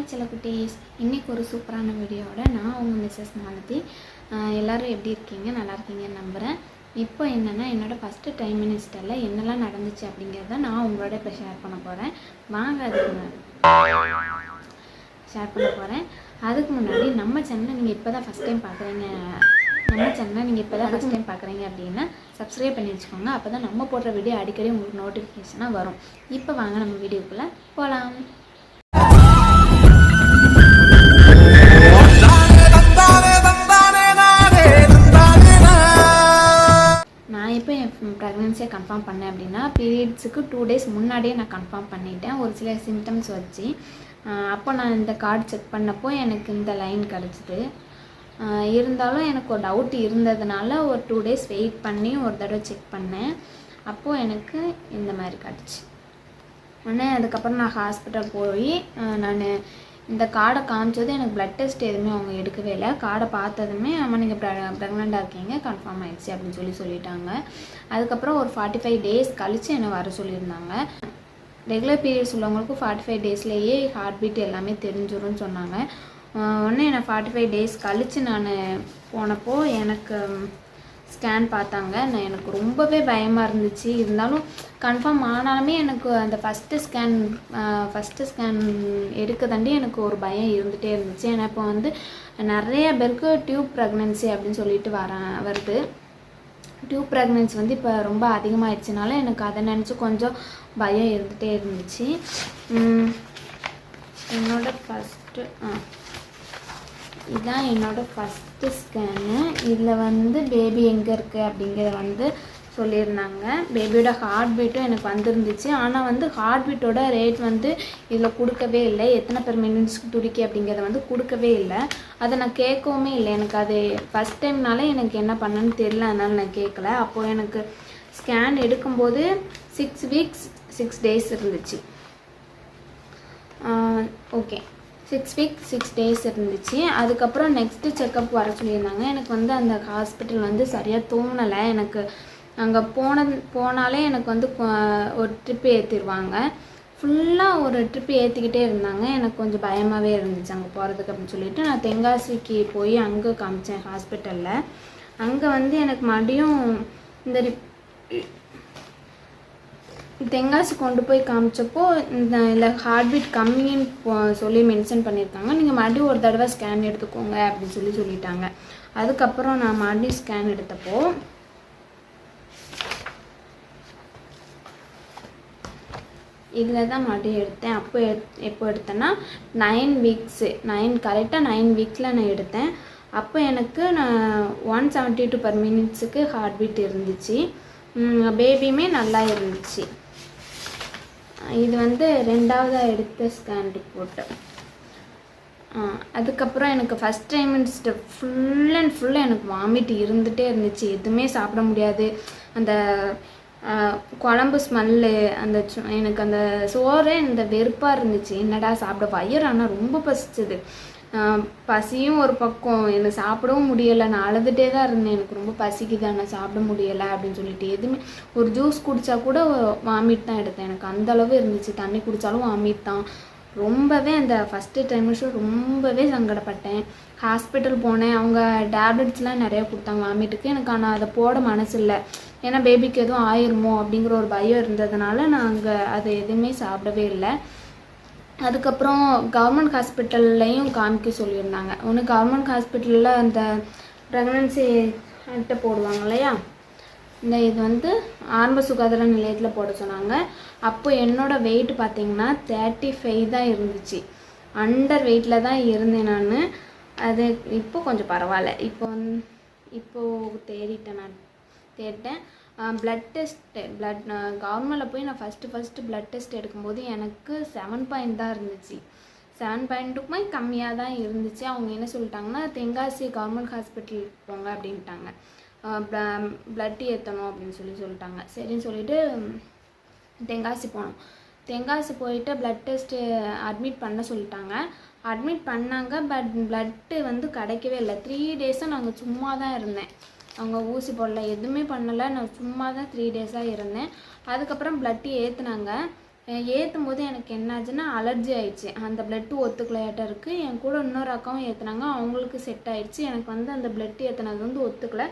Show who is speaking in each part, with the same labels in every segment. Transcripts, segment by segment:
Speaker 1: Hi செல்லக்குட்டீஸ், இன்றைக்கி ஒரு சூப்பரான வீடியோவோட நான் உங்கள் மிஸ்ஸஸ் மாலதி. எல்லோரும் எப்படி இருக்கீங்க? நல்லா இருக்கீங்கன்னு நம்புகிறேன். இப்போ என்னென்னா என்னோடய ஃபஸ்ட்டு டைம் மினிஸ்டரில் என்னெல்லாம் நடந்துச்சு அப்படிங்கிறத நான் உங்களோட இப்போ ஷேர் பண்ண போகிறேன். வாங்க அதுக்கு முன்னாடி நம்ம சேனலை நீங்கள் இப்போ தான் ஃபஸ்ட் டைம் பார்க்குறீங்க அப்படின்னா சப்ஸ்கிரைப் பண்ணி வச்சுக்கோங்க. அப்போ தான் நம்ம போடுற வீடியோ அடிக்கடி உங்களுக்கு நோட்டிஃபிகேஷனாக வரும். இப்போ வாங்க நம்ம வீடியோக்குள்ளே போகலாம். நான் எப்போ என் ப்ரெக்னென்சியை கன்ஃபார்ம் பண்ணேன் அப்படின்னா பீரியட்ஸுக்கு 2 days முன்னாடியே நான் கன்ஃபார்ம் பண்ணிட்டேன் ஒரு சில சிம்டம்ஸ் வச்சு. அப்போ நான் இந்த கார்டு செக் பண்ணப்போ எனக்கு இந்த லைன் கிடச்சிது. இருந்தாலும் எனக்கு ஒரு டவுட் இருந்ததுனால ஒரு 2 days வெயிட் பண்ணி ஒரு தடவை செக் பண்ணேன். அப்போது எனக்கு இந்த மாதிரி கிடச்சி உடனே அதுக்கப்புறம் நான் ஹாஸ்பிட்டல் போய் நான் இந்த கார்டை காமிச்சது எனக்கு ப்ளட் டெஸ்ட் எதுவுமே அவங்க எடுக்கவே இல்லை. கார்டை பார்த்ததுமே ஆமாம் நீங்கள் ப்ரெக்னெண்ட்டாக இருக்கீங்க, கன்ஃபார்ம் ஆகிடுச்சு அப்படின்னு சொல்லிட்டாங்க. அதுக்கப்புறம் ஒரு 45 days கழித்து என்னை வர சொல்லியிருந்தாங்க. ரெகுலர் பீரியட்ஸ் உள்ளவங்களுக்கும் 45 daysலேயே ஹார்ட் பீட் எல்லாமே தெரிஞ்சிடும்னு சொன்னாங்க. உடனே என்னை 45 days கழித்து நான் போனப்போ எனக்கு ஸ்கேன் பார்த்தாங்க. எனக்கு ரொம்பவே பயமாக இருந்துச்சு. இருந்தாலும் கன்ஃபார்ம் ஆனாலுமே எனக்கு அந்த ஃபஸ்ட்டு ஸ்கேன் எடுக்க தாண்டி எனக்கு ஒரு பயம் இருந்துகிட்டே இருந்துச்சு. ஏன்னா இப்போ நிறைய பேருக்கு டியூப் ப்ரெக்னென்சி அப்படின்னு சொல்லிட்டு வருது. டியூப் ப்ரெக்னென்சி இப்போ ரொம்ப அதிகமாகிடுச்சினால எனக்கு அதை நினச்சி கொஞ்சம் பயம் இருந்துகிட்டே இருந்துச்சு. இதுதான் என்னோடய ஃபஸ்ட்டு ஸ்கேனு. இதில் பேபி எங்கே இருக்குது அப்படிங்கிறத சொல்லியிருந்தாங்க. பேபியோட ஹார்ட் பீட்டும் எனக்கு வந்துருந்துச்சு. ஆனால் ஹார்ட் பீட்டோட ரேட் இதில் கொடுக்கவே இல்லை. எத்தனை பெர் மினிட்ஸ்க்கு துடிக்கி அப்படிங்கிறத கொடுக்கவே இல்லை. அதை நான் கேட்கவுமே இல்லை. எனக்கு அது ஃபஸ்ட் டைம்னால எனக்கு என்ன பண்ணேன்னு தெரியல, அதனால் நான் கேட்கல. அப்போது எனக்கு ஸ்கேன் எடுக்கும்போது 6 weeks 6 days இருந்துச்சு. ஓகே, 6 weeks 6 days இருந்துச்சு. அதுக்கப்புறம் நெக்ஸ்ட்டு செக்கப் வர சொல்லியிருந்தாங்க. எனக்கு அந்த ஹாஸ்பிட்டல் சரியாக தோணலை. எனக்கு அங்கே போனாலே எனக்கு ஒரு ட்ரிப்பு ஏற்றிடுவாங்க. ஃபுல்லாக ஒரு ட்ரிப்பு ஏற்றிக்கிட்டே இருந்தாங்க. எனக்கு கொஞ்சம் பயமாகவே இருந்துச்சு அங்கே போகிறதுக்கு அப்படின்னு சொல்லிட்டு நான் தென்காசிக்கு போய் அங்கே காமிச்சேன் ஹாஸ்பிட்டலில். அங்கே எனக்கு மறுபடியும் தென்காசி கொண்டு போய் காமிச்சப்போ இல்லை ஹார்ட் பீட் கம்மின்னு சொல்லி மென்ஷன் பண்ணியிருக்காங்க. நீங்கள் மறுபடியும் ஒரு தடவை ஸ்கேன் எடுத்துக்கோங்க அப்படின்னு சொல்லிட்டாங்க. அதுக்கப்புறம் நான் மறுபடியும் ஸ்கேன் எடுத்தப்போ இதில் தான் மறுபடியும் எடுத்தேன். அப்போ எப்போ எடுத்தேன்னா 9 கரெக்டாக 9 weeksல நான் எடுத்தேன். அப்போ எனக்கு நான் 172 per minute ஹார்ட் பீட் இருந்துச்சு. பேபியுமே நல்லா இருந்துச்சு. இது 2வது எடுத்த ஸ்கேன் ரிப்போர்ட்டு. அதுக்கப்புறம் எனக்கு ஃபஸ்ட் டைமிஸ்ட்டு ஃபுல் அண்ட் ஃபுல்லாக எனக்கு வாமிட் இருந்துகிட்டே இருந்துச்சு. எதுவுமே சாப்பிட முடியாது. அந்த குழம்பு ஸ்மெல்லு, எனக்கு அந்த சோறே இந்த வெறுப்பாக இருந்துச்சு. என்னடா சாப்பிட வயிறு ஆனால் ரொம்ப பசிச்சுது. பசியும் ஒரு பக்கம், எனக்கு சாப்பிடவும் முடியலை. நான் அழுதுகிட்டே தான் இருந்தேன். எனக்கு ரொம்ப பசிக்குது ஆனால் சாப்பிட முடியலை அப்படின்னு சொல்லிட்டு எதுவுமே ஒரு ஜூஸ் குடித்தா கூட வாமிட் தான் எடுத்தேன். எனக்கு அந்தளவு இருந்துச்சு. தண்ணி குடித்தாலும் வாமிட் தான். ரொம்பவே அந்த ஃபஸ்ட்டு டைமில் ரொம்பவே சங்கடப்பட்டேன். ஹாஸ்பிட்டல் போனேன். அவங்க டேப்லெட்ஸ்லாம் நிறையா கொடுத்தாங்க வாமிட்டுக்கு. எனக்கு ஆனால் அதை போட மனசு இல்லை. ஏன்னா பேபிக்கு எதுவும் ஆயிருமோ அப்படிங்கிற ஒரு பயம் இருந்ததுனால நான் அங்கே அதை எதுவுமே சாப்பிடவே இல்லை. அதுக்கப்புறம் கவர்மெண்ட் ஹாஸ்பிட்டல்லையும் காமிக்க சொல்லியிருந்தாங்க. ஒன்று கவர்மெண்ட் ஹாஸ்பிட்டலில் அந்த ப்ரெக்னன்சி அட்டை போடுவாங்க இல்லையா, இது ஆரம்ப சுகாதார நிலையத்தில் போட சொன்னாங்க. அப்போ என்னோடய வெயிட் பார்த்திங்கன்னா 35 தான் இருந்துச்சு. அண்டர் வெயிட்டில் தான் இருந்தேன் நான். அது இப்போ கொஞ்சம் பரவாயில்ல. இப்போது தேடிட்டேன். ப்ளட் டெஸ்ட்டு கவர்மெண்டில் போய் நான் ஃபஸ்ட்டு ப்ளட் டெஸ்ட் எடுக்கும்போது எனக்கு 7 தான் இருந்துச்சு. 7.2க்குமே கம்மியாக தான் இருந்துச்சு. அவங்க என்ன சொல்லிட்டாங்கன்னா தென்காசி கவர்மெண்ட் ஹாஸ்பிட்டல் போங்க அப்படின்ட்டாங்க. ப்ளட் ஏற்றணும் அப்படின்னு சொல்லிட்டாங்க. சரின்னு சொல்லிவிட்டு தென்காசி போனோம். தென்காசி போயிட்டு ப்ளட் டெஸ்ட்டு அட்மிட் பண்ண சொல்லிட்டாங்க. அட்மிட் பண்ணாங்க. பட் ப்ளட்டு கிடைக்கவே இல்லை. 3 days நாங்கள் சும்மா தான் இருந்தேன். அவங்க ஊசி போடல, எதுவுமே பண்ணலை. நான் சும்மா தான் 3 days இருந்தேன். அதுக்கப்புறம் ப்ளட்டு ஏற்றுனாங்க. ஏற்றும் போது எனக்கு என்னாச்சுன்னா அலர்ஜி ஆயிடுச்சு. அந்த பிளட்டு ஒத்துக்கலையாட்டம் இருக்குது. என் கூட இன்னொரு அக்காவும் ஏற்றுனாங்க, அவங்களுக்கு செட் ஆயிடுச்சு. எனக்கு வந்து அந்த பிளட் ஏற்றினது வந்து ஒத்துக்கலை.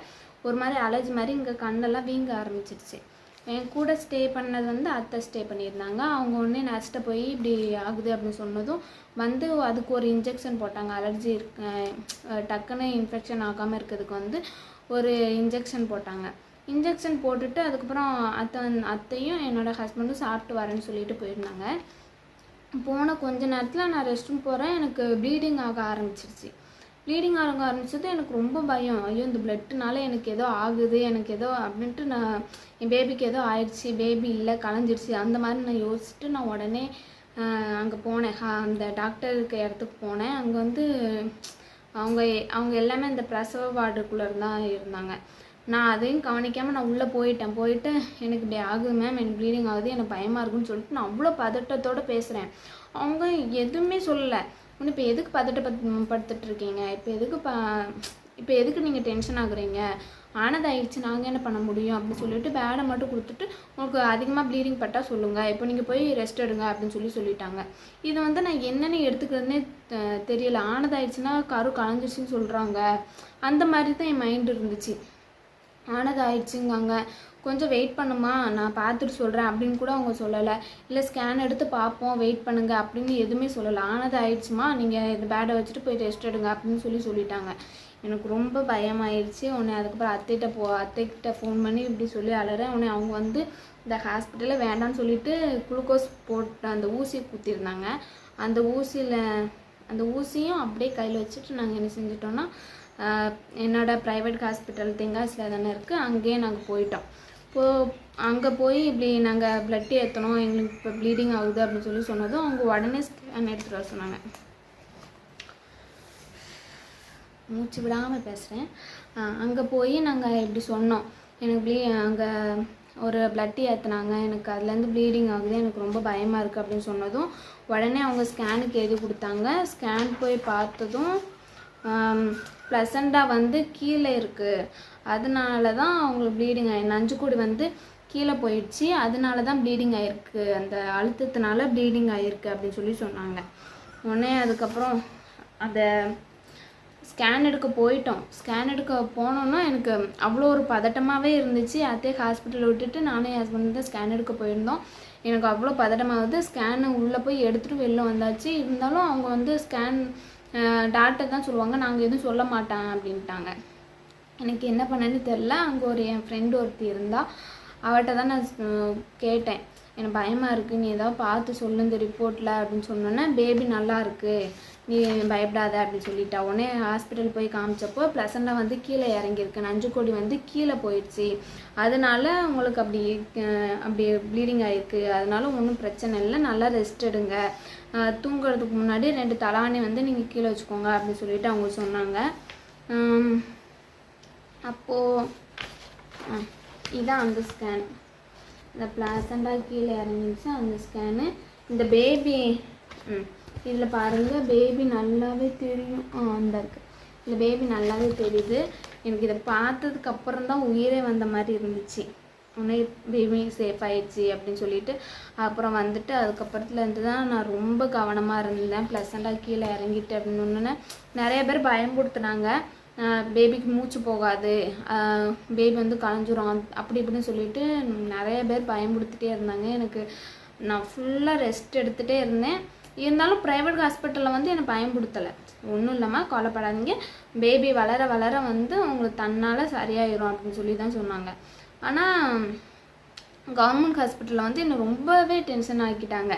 Speaker 1: ஒரு மாதிரி அலர்ஜி மாதிரி இங்கே கண்ணெல்லாம் வீங்க ஆரம்பிச்சிருச்சு. என் கூட ஸ்டே பண்ணது வந்து அத்தை ஸ்டே பண்ணியிருந்தாங்க. அவங்க ஒன்றே நர்ஸ்கிட்ட போய் இப்படி ஆகுது அப்படின்னு சொன்னதும் வந்து அதுக்கு ஒரு இன்ஜெக்ஷன் போட்டாங்க. அலர்ஜி டக்குன்னு இன்ஃபெக்ஷன் ஆகாமல் இருக்கிறதுக்கு வந்து ஒரு இன்ஜெக்ஷன் போட்டாங்க. இன்ஜெக்ஷன் போட்டுட்டு அதுக்கப்புறம் அத்தையும் என்னோடய ஹஸ்பண்டும் சாப்பிட்டு வரேன்னு சொல்லிட்டு போயிருந்தாங்க. போன கொஞ்ச நேரத்தில் நான் ரெஸ்ட் ரூம் போகிறேன். எனக்கு ப்ளீடிங் ஆக ஆரம்பிச்சிருச்சு. ப்ளீடிங் ஆக ஆரம்பிச்சது எனக்கு ரொம்ப பயம். ஐயோ இந்த பிளட்டுனால எனக்கு ஏதோ ஆகுது, எனக்கு ஏதோ அப்படின்ட்டு நான் என் பேபிக்கு ஏதோ ஆயிடுச்சு, பேபி இல்லை கலைஞ்சிடுச்சு அந்த மாதிரி நான் யோசிச்சுட்டு நான் உடனே அங்கே போனேன். அந்த டாக்டர் இருக்க இடத்துக்கு போனேன். அங்கே வந்து அவங்க எல்லாமே அந்த பிரசவ வார்டுக்குள்ளே தான் இருந்தாங்க. நான் அதையும் கவனிக்காமல் நான் உள்ளே போயிட்டு எனக்கு இப்படி ஆகுது மேம், எனக்கு ப்ளீடிங் ஆகுது, எனக்கு பயமாக இருக்குன்னு சொல்லிட்டு நான் அவ்வளோ பதட்டத்தோடு பேசுகிறேன். அவங்க எதுவுமே சொல்லலை. ஒன்று இப்போ எதுக்கு பதட்டப்படுத்திட்டுருக்கீங்க, இப்போ எதுக்கு நீங்கள் டென்ஷன் ஆகுறீங்க, ஆனதாயிடுச்சு நாங்கள் என்ன பண்ண முடியும் அப்படின்னு சொல்லிட்டு பேடை மட்டும் கொடுத்துட்டு உங்களுக்கு அதிகமாக ப்ளீடிங் பட்டால் சொல்லுங்கள், இப்போ நீங்கள் போய் ரெஸ்ட் எடுங்க அப்படின்னு சொல்லிட்டாங்க. இது வந்து நான் என்னென்னு எடுத்துக்கிறதுனே தெரியல. ஆனதாயிடுச்சுன்னா கரு கலைஞ்சிருச்சுன்னு சொல்கிறாங்க, அந்த மாதிரி தான் என் மைண்டு இருந்துச்சு. ஆனதாயிடுச்சுங்காங்க, கொஞ்சம் வெயிட் பண்ணுமா நான் பார்த்துட்டு சொல்கிறேன் அப்படின்னு கூட அவங்க சொல்லலை. இல்லை ஸ்கேன் எடுத்து பார்ப்போம் வெயிட் பண்ணுங்க அப்படின்னு எதுவுமே சொல்லலை. ஆனதாயிடுச்சுமா நீங்கள் இந்த பேடை வச்சுட்டு போய் ரெஸ்ட் எடுங்க அப்படின்னு சொல்லிட்டாங்க. எனக்கு ரொம்ப பயமாயிடுச்சு. உடனே அதுக்கப்புறம் அத்தைக்கிட்ட ஃபோன் பண்ணி இப்படி சொல்லி அலறேன். உடனே அவங்க வந்து இந்த ஹாஸ்பிட்டலில் வேண்டான்னு சொல்லிட்டு குளுக்கோஸ் போட்டு அந்த ஊசி குத்திருந்தாங்க. அந்த ஊசியும் அப்படியே கையில் வச்சுட்டு நாங்கள் என்ன செஞ்சிட்டோன்னா என்னோடய ப்ரைவேட் ஹாஸ்பிட்டல் தெங்காசியில் தானே இருக்குது, அங்கேயே நாங்கள் போயிட்டோம். அங்கே போய் இப்படி நாங்கள் பிளட் ஏற்றணும், எங்களுக்கு இப்போ ப்ளீடிங் ஆகுது அப்படின்னு சொன்னதும் அவங்க உடனே ஸ்கேன் எடுத்துகிட்டு வர சொன்னாங்க. மூச்சு விடாமல் பேசுகிறேன். அங்கே போய் நாங்கள் இப்படி சொன்னோம், எனக்கு அங்கே ஒரு பிளட் ஏற்றினாங்க, எனக்கு அதுலேருந்து ப்ளீடிங் ஆகுது, எனக்கு ரொம்ப பயமாக இருக்குது அப்படின்னு சொன்னதும் உடனே அவங்க ஸ்கேனுக்கு எழுதி கொடுத்தாங்க. ஸ்கேன் போய் பார்த்ததும் ப்ளசண்டா வந்து கீழே இருக்குது, அதனால தான் அவங்களுக்கு ப்ளீடிங் நஞ்சுக்கூடி வந்து கீழே போயிடுச்சு, அதனால தான் ப்ளீடிங் ஆகிருக்கு, அந்த அழுத்தத்தினால ப்ளீடிங் ஆகிருக்கு அப்படின்னு சொன்னாங்க. உடனே அதுக்கப்புறம் அந்த ஸ்கேன் எடுக்க போயிட்டோம். ஸ்கேன் எடுக்க போனோன்னா எனக்கு அவ்வளோ ஒரு பதட்டமாகவே இருந்துச்சு. அதே ஹாஸ்பிட்டலில் விட்டுட்டு நானே ஹஸ்பண்ட் தான் ஸ்கேன் எடுக்க போயிருந்தோம். எனக்கு அவ்வளோ பதட்டமாகுது. ஸ்கேனு உள்ளே போய் எடுத்துகிட்டு வெளில வந்தாச்சு. இருந்தாலும் அவங்க வந்து ஸ்கேன் டாக்டர் தான் சொல்லுவாங்க, நாங்கள் எதுவும் சொல்ல மாட்டேன் அப்படின்ட்டாங்க. எனக்கு என்ன பண்ணேன்னு தெரில. அங்கே என் ஃப்ரெண்டு ஒருத்தி இருந்தால், அவட்ட தான் நான் கேட்டேன், எனக்கு பயமாக இருக்குது, நீ ஏதாவது பார்த்து சொல்லு இந்த ரிப்போர்ட்டில் அப்படின்னு சொன்னோன்னே, பேபி நல்லா இருக்குது, நீ பயப்படாத அப்படின்னு சொல்லிட்டா. உடனே ஹாஸ்பிட்டல் போய் காமிச்சப்போ ப்ளசண்டா வந்து கீழே இறங்கியிருக்கு, நஞ்சுக்கொடி வந்து கீழே போயிடுச்சு, அதனால உங்களுக்கு அப்படி ப்ளீடிங் ஆகிருக்கு, அதனால ஒன்றும் பிரச்சனை இல்லை, நல்லா ரெஸ்ட் எடுங்க, தூங்குறதுக்கு முன்னாடி 2 தலாணி வந்து நீங்கள் கீழே வச்சுக்கோங்க அப்படின்னு சொல்லிட்டு அவங்க சொன்னாங்க. அப்போது இதான் அந்த ஸ்கேன், இந்த ப்ளசண்டா கீழே இறங்கிடுச்சு அந்த ஸ்கேனு. இந்த பேபி இதில் பாருங்கள், பேபி நல்லாவே தெரியும், அந்த இருக்குது, இந்த பேபி நல்லாவே தெரியுது. எனக்கு இதை பார்த்ததுக்கப்புறம் தான் உயிரே வந்த மாதிரி இருந்துச்சு. உடனே பேபி சேஃப் ஆயிடுச்சு அப்படின்னு சொல்லிட்டு அப்புறம் வந்துட்டு அதுக்கப்புறத்துலேருந்து தான் நான் ரொம்ப கவனமாக இருந்தேன். ப்ளசண்டாக கீழே இறங்கிட்டு அப்படின்னு ஒன்று நிறைய பேர் பயன்படுத்துனாங்க, பேபிக்கு மூச்சு போகாது, பேபி வந்து கலைஞ்சிரும் அப்படி இப்படின்னு சொல்லிட்டு நிறைய பேர் பயன்படுத்திகிட்டே இருந்தாங்க. எனக்கு நான் ஃபுல்லாக ரெஸ்ட் எடுத்துகிட்டே இருந்தேன். இருந்தாலும் ப்ரைவேட் ஹாஸ்பிட்டலில் வந்து என்னை பயன்படுத்தலை. ஒன்றும் இல்லாமல் கவலைப்படாதீங்க, பேபி வளர வளர வந்து உங்களுக்கு தன்னால் சரியாயிரும் அப்படின்னு சொல்லி தான் சொன்னாங்க. ஆனால் கவர்மெண்ட் ஹாஸ்பிட்டலில் வந்து என்னை ரொம்பவே டென்ஷன் ஆக்கிட்டாங்க.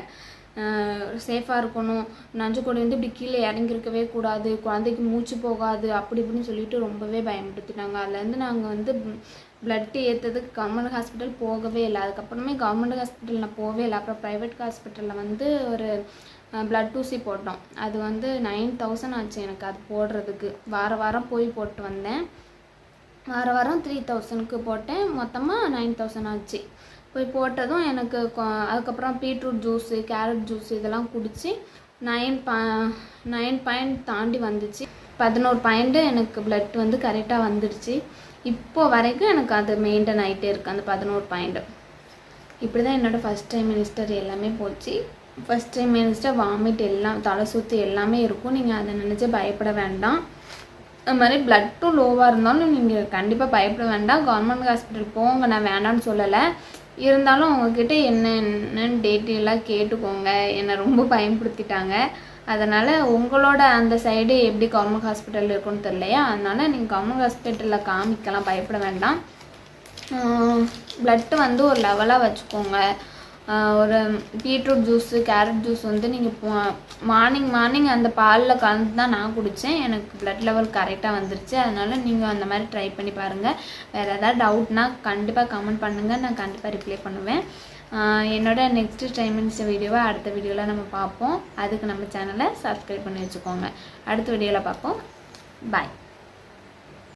Speaker 1: சேஃபாக இருக்கணும், நஞ்சுக்கொடி வந்து இப்படி கீழே இறங்கியிருக்கவே கூடாது, குழந்தைக்கு மூச்சு போகாது அப்படி இப்படின்னு சொல்லிட்டு ரொம்பவே பயன்படுத்திட்டாங்க. அதுலேருந்து நாங்கள் வந்து பிளட் ஏற்றதுக்கு கவர்மெண்ட் ஹாஸ்பிட்டல் போகவே இல்லை. அதுக்கப்புறமே கவர்மெண்ட் ஹாஸ்பிட்டல் நான் போகவே இல்லை. அப்புறம் ப்ரைவேட் ஹாஸ்பிட்டலில் வந்து ஒரு பிளட் ஊசி போட்டோம். அது வந்து 9000 ஆச்சு எனக்கு அது போடுறதுக்கு. வாரம் போய் போட்டு வந்தேன். வாரம் 3000க்கு போட்டேன். மொத்தமாக 9000 ஆச்சு. போய் போட்டதும் எனக்கு அதுக்கப்புறம் பீட்ரூட் ஜூஸு, கேரட் ஜூஸ் இதெல்லாம் குடித்து 9 பாயிண்ட் தாண்டி வந்துச்சு. 11 பாயிண்ட் எனக்கு பிளட் வந்து கரெக்டாக வந்துடுச்சு. இப்போ வரைக்கும் எனக்கு அது மெயின்டைன் ஆகிட்டே இருக்குது, அந்த 11 பாயிண்ட். இப்படி தான் என்னோடய ஃபஸ்ட் ட்ரைமிஸ்டர் எல்லாமே போச்சு. ஃபஸ்ட் ட்ரைமிஸ்டர் வாமிட் எல்லாம் தலை சுற்று எல்லாமே இருக்கும். நீங்கள் அதை நினச்சி பயப்பட வேண்டாம். அது மாதிரி ப்ளட்டும் லோவாக இருந்தாலும் நீங்கள் கண்டிப்பாக பயப்பட வேண்டாம். கவர்மெண்ட் ஹாஸ்பிட்டல் போங்க, நான் வேண்டாம்னு சொல்லலை. இருந்தாலும் அவங்கக்கிட்ட என்னென்னு டீட்டெயிலாக கேட்டுக்கோங்க. என்னை ரொம்ப பயன்படுத்திட்டாங்க. அதனால் உங்களோட அந்த சைடு எப்படி கவர்மெண்ட் ஹாஸ்பிட்டல் இருக்குன்னு தெரியலையா, அதனால் நீங்கள் கவர்மெண்ட் ஹாஸ்பிட்டலில் காமிக்கலாம், பயப்பட வேண்டாம். ப்ளட்டு வந்து ஒரு லெவலாக வச்சுக்கோங்க. ஒரு பீட்ரூட் ஜூஸு, கேரட் ஜூஸ் வந்து நீங்கள் மார்னிங் அந்த பாலில் கலந்து தான் நான் குடித்தேன். எனக்கு ப்ளட் லெவல் கரெக்டாக வந்துருச்சு. அதனால் நீங்கள் அந்த மாதிரி ட்ரை பண்ணி பாருங்கள். வேறு ஏதாவது டவுட்னா கண்டிப்பாக கமெண்ட் பண்ணுங்கள், நான் கண்டிப்பாக ரிப்ளை பண்ணுவேன். என்னோட நெக்ஸ்ட்டு டைமிங்ஸ் வீடியோவை அடுத்த வீடியோவில் நம்ம பார்ப்போம். அதுக்கு நம்ம சேனலை சப்ஸ்கிரைப் பண்ணி வச்சுக்கோங்க. அடுத்த வீடியோவில் பார்ப்போம். பாய்.